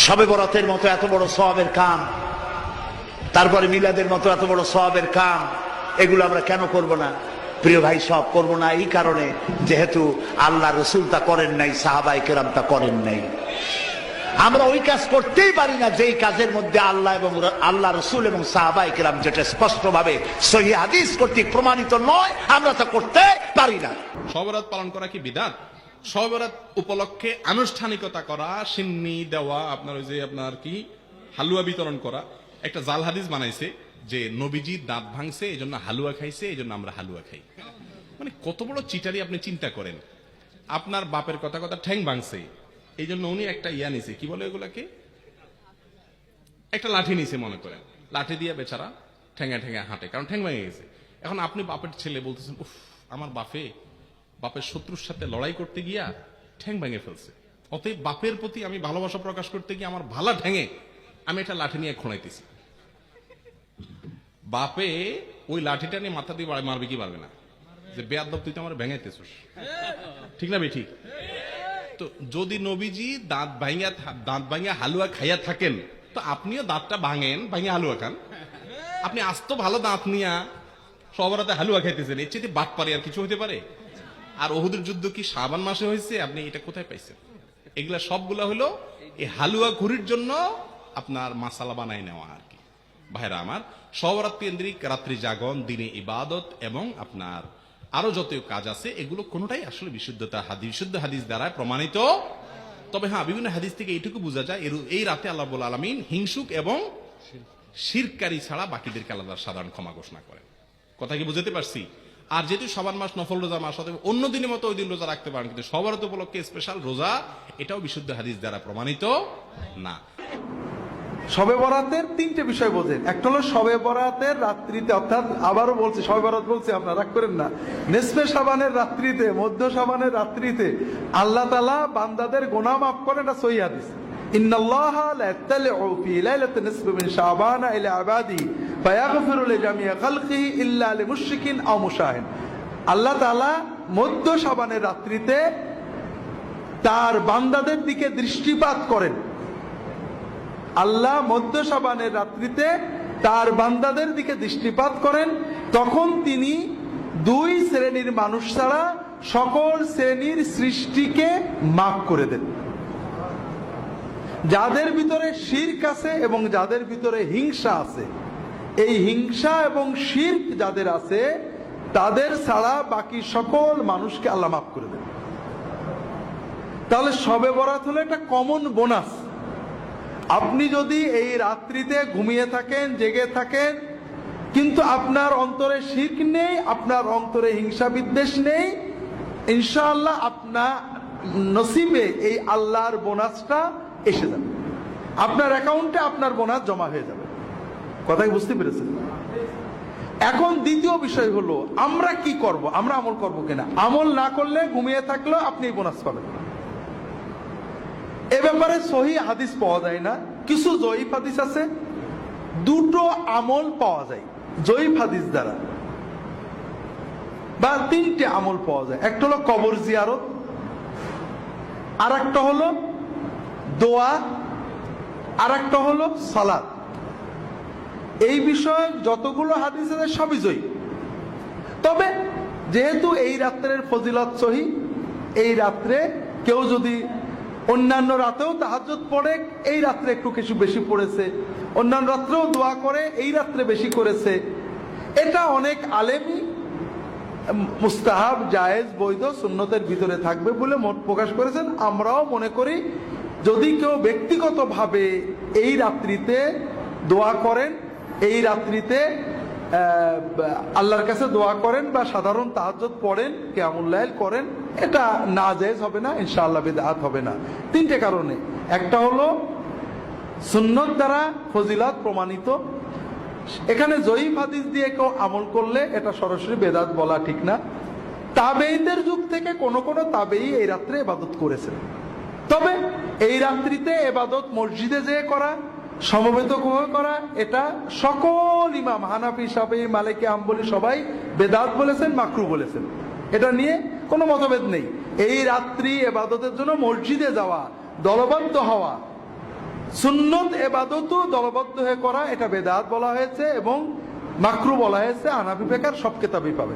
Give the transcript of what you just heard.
শবে বরাতের মতো এত বড় সওয়াবের কাম, তারপরে মিলাদের মতো এত বড় সওয়াবের কাম, এগুলো আমরা কেন করব না? প্রিয় ভাই, সব করব না এই কারণে, যেহেতু আল্লাহ রসুল তা করেন নাই, সাহাবায়ে কেরাম তা করেন নাই। আমরা ওই কাজ করতেই পারি না যেই কাজের মধ্যে আল্লাহ রসুল এবং সাহাবায়ে কেরাম যেটা স্পষ্টভাবে সহিহ হাদিস কর্তৃক প্রমাণিত নয়, আমরা তা করতে পারি না। শবে বরাত পালন করা কি বিদআত? শবে বরাত উপলক্ষে আনুষ্ঠানিকতা করা, সিন্নি দেওয়া, আপনার ওই যে আপনার কি হালুয়া বিতরণ করা, একটা জাল হাদিস বানাইছে যে নবীজি দাঁত ভাঙছে এই জন্য হালুয়া খাইছে, এই জন্য আমরা হালুয়া খাই। মানে কত বড় চিটারি আপনি চিন্তা করেন। আপনার বাপের কথা কথা ঠ্যাং ভাঙছে এই জন্য উনি একটা ইয়া নিছে, কি বলে এগুলাকে, একটা লাঠি নিছে মনে করেন, লাঠি দিয়ে বেচারা ঠ্যাঙা ঠ্যাঙা হাঁটে, কারণ ঠ্যাং ভেঙে গেছে। এখন আপনি বাপের ছেলে বলতেছেন, উফ আমার বাপের শত্রুর সাথে লড়াই করতে গিয়া ঠ্যাং ভেঙে ফেলছে, অতএব বাপের প্রতি আমি ভালোবাসা প্রকাশ করতে গিয়ে আমার ভালা ঠ্যাঙে আমি একটা লাঠি নিয়ে খোঁড়াইতেছি। বাপে ওই লাঠিটা নিয়ে মাথা দিয়ে মারবে কি পারবে না, যে বেয়াদব তুই তো আমার ভেঙাইতেছিস, ঠিক না বে ঠিক? তো যদি নবীজি দাঁত ভাঙিয়া হালুয়া খাইয়া থাকেন, তো আপনিও দাঁতটা ভাঙেন, ভাঙিয়া হালুয়া খান। আপনি আস্ত ভালো দাঁত নিয়া সবার হাতে হালুয়া খাইতেছেন, এর চেয়ে বাটপারে আর কিছু হইতে পারে? আর উহুদের যুদ্ধ কি শাবান মাসে হয়েছে? আপনি এটা কোথায় পাইছেন? এগুলা সবগুলা হলো এই হালুয়া ঘুরির জন্য আপনার মাসালা বানাই নেওয়া আর কি। ভাইরা আমার, শবে বরাত কেন্দ্রিক রাত্রি জাগরণ, দিনে ইবাদত এবং আপনার আরো যত কাজ আছে, এগুলো কোনোটাই আসলে বিশুদ্ধ হাদিস দ্বারা প্রমাণিত। তবে হ্যাঁ, বিভিন্ন হাদিস থেকে এইটুকু বোঝা যায়, এই রাতে আল্লাহ রাব্বুল আলামিন হিংসুক এবং শিরকারী ছাড়া বাকিদেরকে আল্লাহ সাধারণ ক্ষমা ঘোষণা করেন। কথা কি বুঝতে পারছি? আর যেহেতু শাবান মাস নফল রোজা মাস, অন্য দিনের মতো ওই দিন রোজা রাখতে পারেন, কিন্তু শবে বরাত উপলক্ষে স্পেশাল রোজা, এটাও বিশুদ্ধ হাদিস দ্বারা প্রমাণিত না। শবে বরাতের তিনটে বিষয় বোঝেন। একটা হলো শবে বরাতের রাত্রিতে, অর্থাৎ আবারও বলছি, শবে বরাত বলছি, আপনারা রাগ করেন না, নিসফে শাবানের রাত্রিতে, মধ্য শাবানের রাত্রিতে আল্লাহ তাআলা বান্দাদের গুনাহ মাফ করেন, এটা সহিহ হাদিস। ইন্নাল্লাহা লা ইয়াত্তালিউ ফি লাইলাতিন নিসফি মিন শাবান ইলা ইবাদি ফায়াগফিরু লিজামিই খালকিহি ইল্লা লিমুশরিকিন আও মুশাহিন। আল্লাহ তাআলা মধ্য শাবানের রাত্রিতে তার বান্দাদের দিকে দৃষ্টিপাত করেন। আল্লাহ মধ্য শাবানের রাত্রিতে তার বান্দাদের দিকে দৃষ্টিপাত করেন, তখন তিনি দুই শ্রেণীর মানুষ ছাড়া সকল শ্রেণীর সৃষ্টিকে মাফ করে দেন। যাদের ভিতরে শিরক আছে এবং যাদের ভিতরে হিংসা আছে, এই হিংসা এবং শিরক যাদের আছে তাদের ছাড়া বাকি সকল মানুষকে আল্লাহ মাফ করে দেন। তাহলে শবে বরাত হলো একটা কমন বোনাস। আপনি যদি এই রাত্রিতে ঘুমিয়ে থাকেন, জেগে থাকেন, কিন্তু আপনার অন্তরে শিরক নেই, আপনার অন্তরে হিংসা বিদ্বেষ নেই, ইনশাআল্লাহ আপনার নসিবে এই আল্লাহর বোনাসটা এসে যাবে, আপনার অ্যাকাউন্টে আপনার বোনাস জমা হয়ে যাবে। কথাই বুঝতে পেরেছেন? এখন দ্বিতীয় বিষয় হলো আমরা কি করব, আমরা আমল করব কিনা। আমল না করলে, ঘুমিয়ে থাকলেও আপনি বোনাস পাবেন। এ ব্যাপারে সহিহ হাদিস পাওয়া যায় না, কিছু জয়ীফ হাদিস আছে। দুটো আমল পাওয়া যায় জয়ীফ হাদিস দ্বারা, বা তিনটে আমল পাওয়া যায়। একটা হলো কবর জিয়ারত, আর একটা হলো দোয়া, আর একটা হলো সালাত। এই বিষয়ে যতগুলো হাদিস আছে সবই জয়ীফ। তবে যেহেতু এই রাত্রের ফজিলত সহি, এই রাত্রে কেউ যদি অন্যান্য রাতেও তাহাজ্জুদ পড়ে, এই রাত্রে একটু কিছু বেশি পড়েছে, অন্যান্য রাত্রেও দোয়া করে, এই রাত্রে বেশি করেছে, এটা অনেক আলেমই মুস্তাহাব, জায়েজ, বৈধ, সুন্নতের ভিতরে থাকবে বলে মত প্রকাশ করেছেন। আমরাও মনে করি যদি কেউ ব্যক্তিগতভাবে এই রাত্রিতে দোয়া করেন, এই রাত্রিতে আল্লাহর কাছে দোয়া করেন বা সাধারণ তাহাজ্জুদ পড়েন, কিয়ামুল লাইল করেন, এটা নাজায়েজ হবে না, ইনশাআল্লাহ বিদআত হবে না। তিনটে কারণে। একটা হলো সুন্নত দ্বারা ফজিলত প্রমাণিত। এখানে জয়ীফ হাদিস দিয়ে কেউ আমল করলে এটা সরাসরি বেদাত বলা ঠিক না। তাবেঈদের যুগ থেকে কোন কোন তাবেঈ এই রাত্রে ইবাদত করেছেন। তবে এই রাত্রিতে ইবাদত মসজিদে যেয়ে করা, সমবেত করা, এটা সকল ইমাম হানাফি, শাফিঈ, মালিকি, হাম্বলি সবাই বেদাত বলেছেন, মাকরু বলেছেন। এটা নিয়ে কোনো মতভেদ নেই। এই রাত্রি ইবাদতের জন্য মসজিদে যাওয়া, দলবদ্ধ হওয়া, সুন্নত এবাদতও দলবদ্ধ হয়ে করা এটা বেদাত বলা হয়েছে এবং মাকরু বলা হয়েছে। হানাফি ফিকহের সব কিতাবই পাবে।